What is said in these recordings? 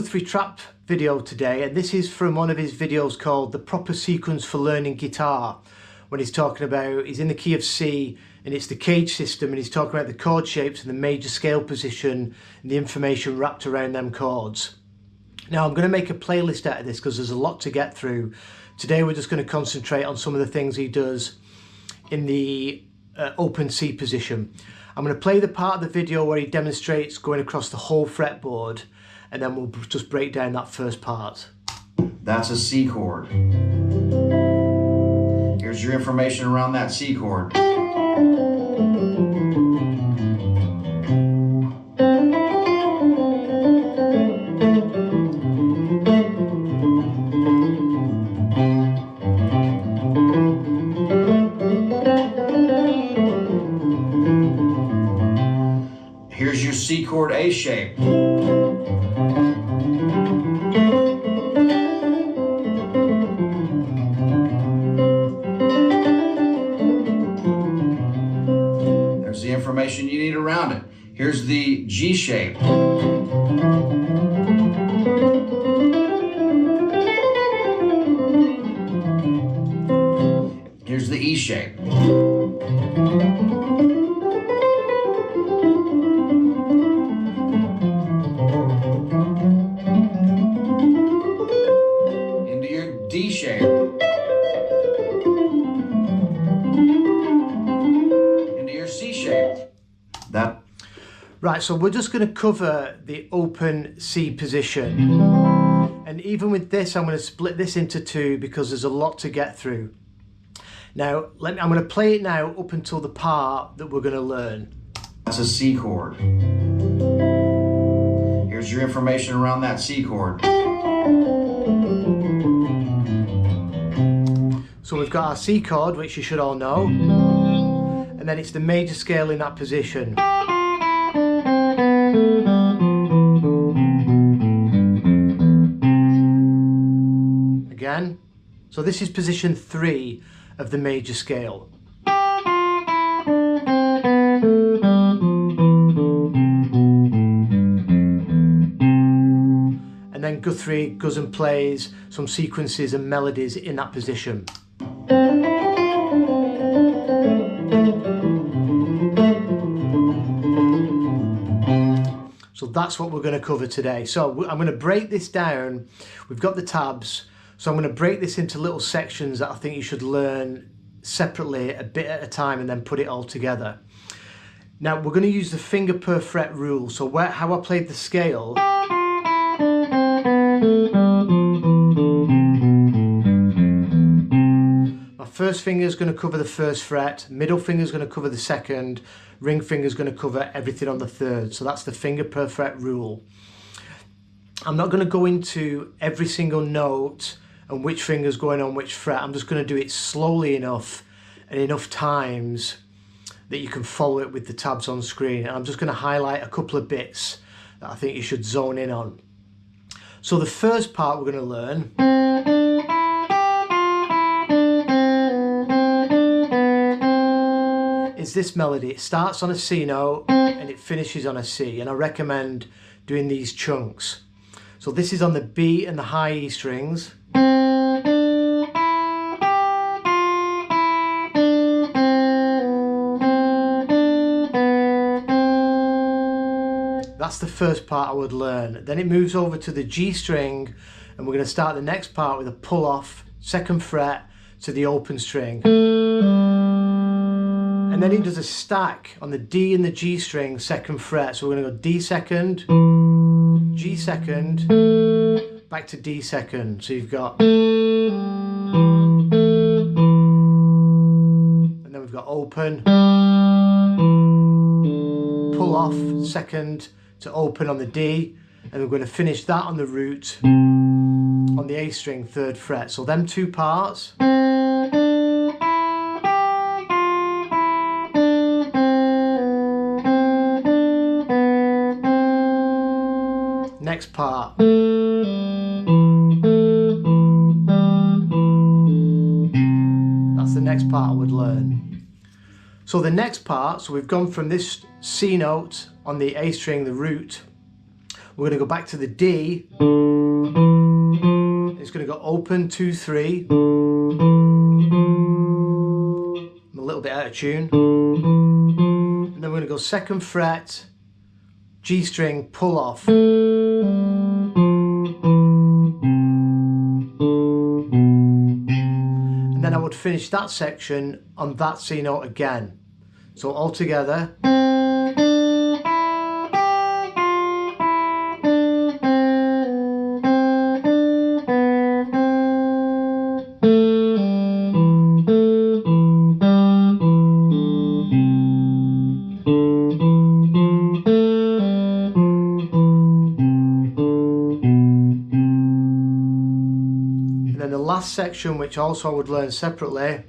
Guthrie Trapp video today, and this is from one of his videos called The Proper Sequence for Learning Guitar, when he's talking about, he's in the key of C and it's the cage system, and he's talking about the chord shapes and the major scale position and the information wrapped around them chords. Now I'm going to make a playlist out of this because there's a lot to get through. Today we're just going to concentrate on some of the things he does in the open C position. I'm going to play the part of the video where he demonstrates going across the whole fretboard, and then we'll just break down that first part. That's a C chord. Here's your information around that C chord. Here's your C chord A shape. There's the information you need around it. Here's the G shape. Here's the E shape. D shape, into your C shape. Right, so we're just going to cover the open C position, and even with this I'm going to split this into two because there's a lot to get through. Now I'm going to play it now up until the part that we're going to learn. That's a C chord. Here's your information around that C chord. So we've got our C chord, which you should all know, and then it's the major scale in that position. Again, so this is position 3 of the major scale. And then Guthrie goes and plays some sequences and melodies in that position. So that's what we're going to cover today. So I'm going to break this down. We've got the tabs, so I'm going to break this into little sections that I think you should learn separately, a bit at a time, and then put it all together. Now we're going to use the finger per fret rule. So how I played the scale, first finger is going to cover the first fret, middle finger is going to cover the second, ring finger is going to cover everything on the third. So that's the finger per fret rule. I'm not going to go into every single note and which finger's going on which fret. I'm just going to do it slowly enough and enough times that you can follow it with the tabs on screen. And I'm just going to highlight a couple of bits that I think you should zone in on. So the first part we're going to learn is this melody. It starts on a C note and it finishes on a C, and I recommend doing these chunks. So this is on the B and the high E strings. That's the first part I would learn. Then it moves over to the G string, and we're going to start the next part with a pull off second fret to the open string. And then he does a stack on the D and the G string second fret. So we're going to go D second, G second, back to D second. So you've got, and then we've got open, pull off second to open on the D, and we're going to finish that on the root on the A string third fret. So them two parts. Next part. That's the next part I would learn. So the next part, so we've gone from this C note on the A string, the root, We're going to go back to the D. It's going to go open 2, 3. I'm a little bit out of tune. And then we're going to go 2nd fret, G string, pull off. And then I would finish that section on that C note again. So all together. And then the last section, which also I would learn separately,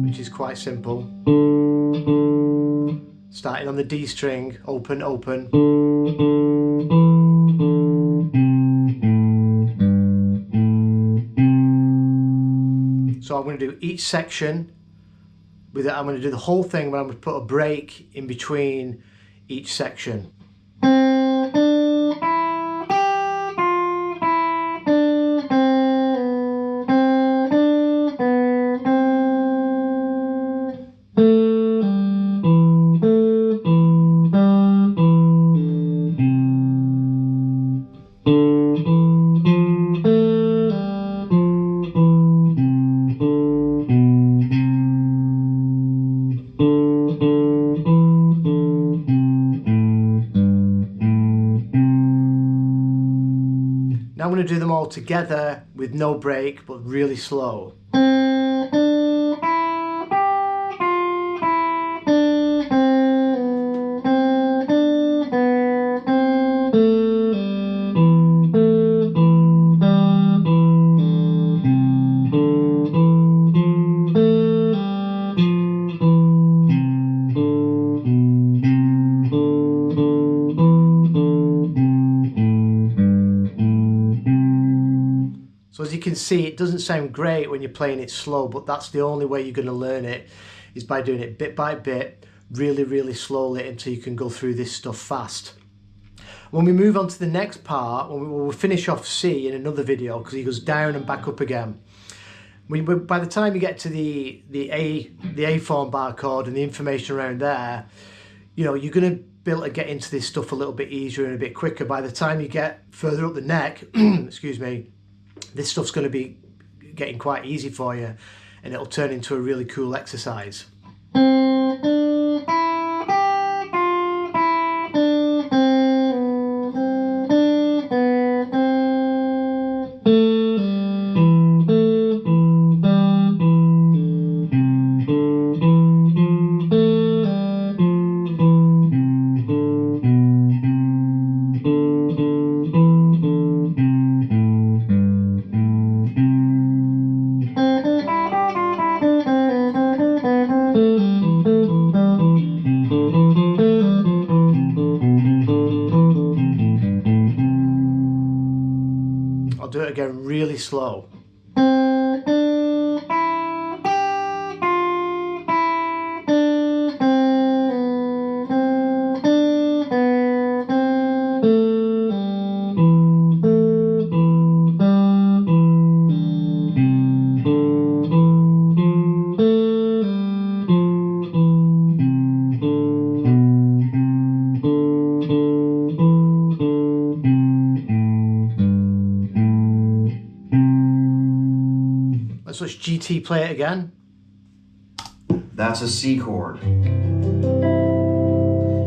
which is quite simple. Starting on the D string, open, open. So I'm going to do each section with it. I'm going to do the whole thing, but I'm going to put a break in between each section. Now I'm going to do them all together with no break, but really slow. So as you can see, it doesn't sound great when you're playing it slow, but that's the only way you're going to learn it, is by doing it bit by bit, really, really slowly, until you can go through this stuff fast. When we move on to the next part, we'll finish off C in another video, because he goes down and back up again. By the time you get to the A form bar chord and the information around there, you know, you're going to be able to get into this stuff a little bit easier and a bit quicker. By the time you get further up the neck, excuse me, this stuff's going to be getting quite easy for you, and it'll turn into a really cool exercise. I'll do it again really slow. Let's GT play it again. That's a C chord.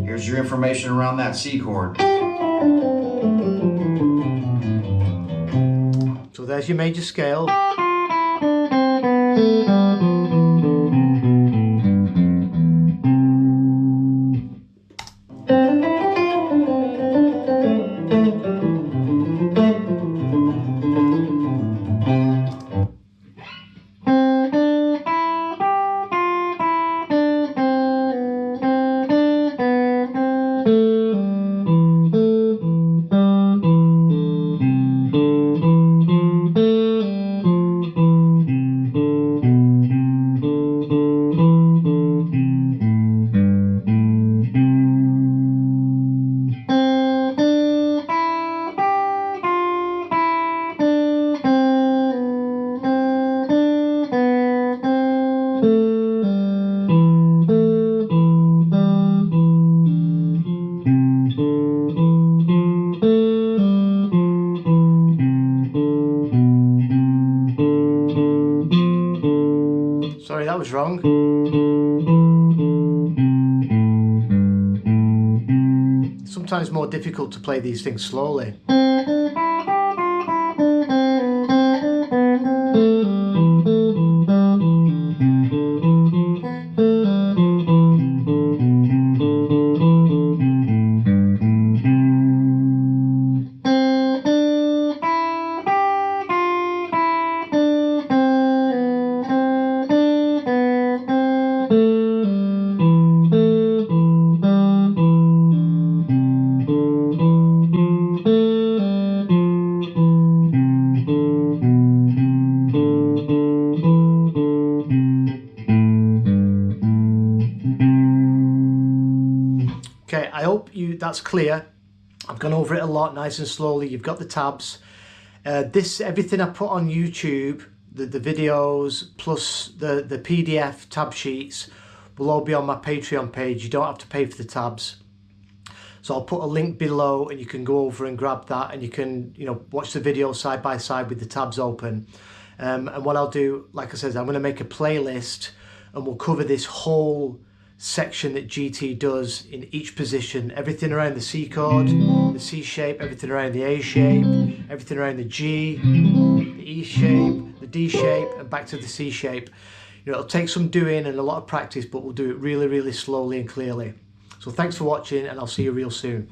Here's your information around that C chord. So there's your major scale. sometimes more difficult to play these things slowly. Okay, I hope that's clear. I've gone over it a lot, nice and slowly. You've got the tabs. Everything I put on YouTube, the videos plus the PDF tab sheets will all be on my Patreon page. You don't have to pay for the tabs. So I'll put a link below and you can go over and grab that, and you can, watch the video side by side with the tabs open. And what I'll do, like I said, I'm going to make a playlist and we'll cover this whole section that GT does in each position. Everything around the C chord, the C shape, everything around the A shape, everything around the G, the E shape, the D shape, and back to the C shape. It'll take some doing and a lot of practice, but we'll do it really, really slowly and clearly. So thanks for watching, and I'll see you real soon.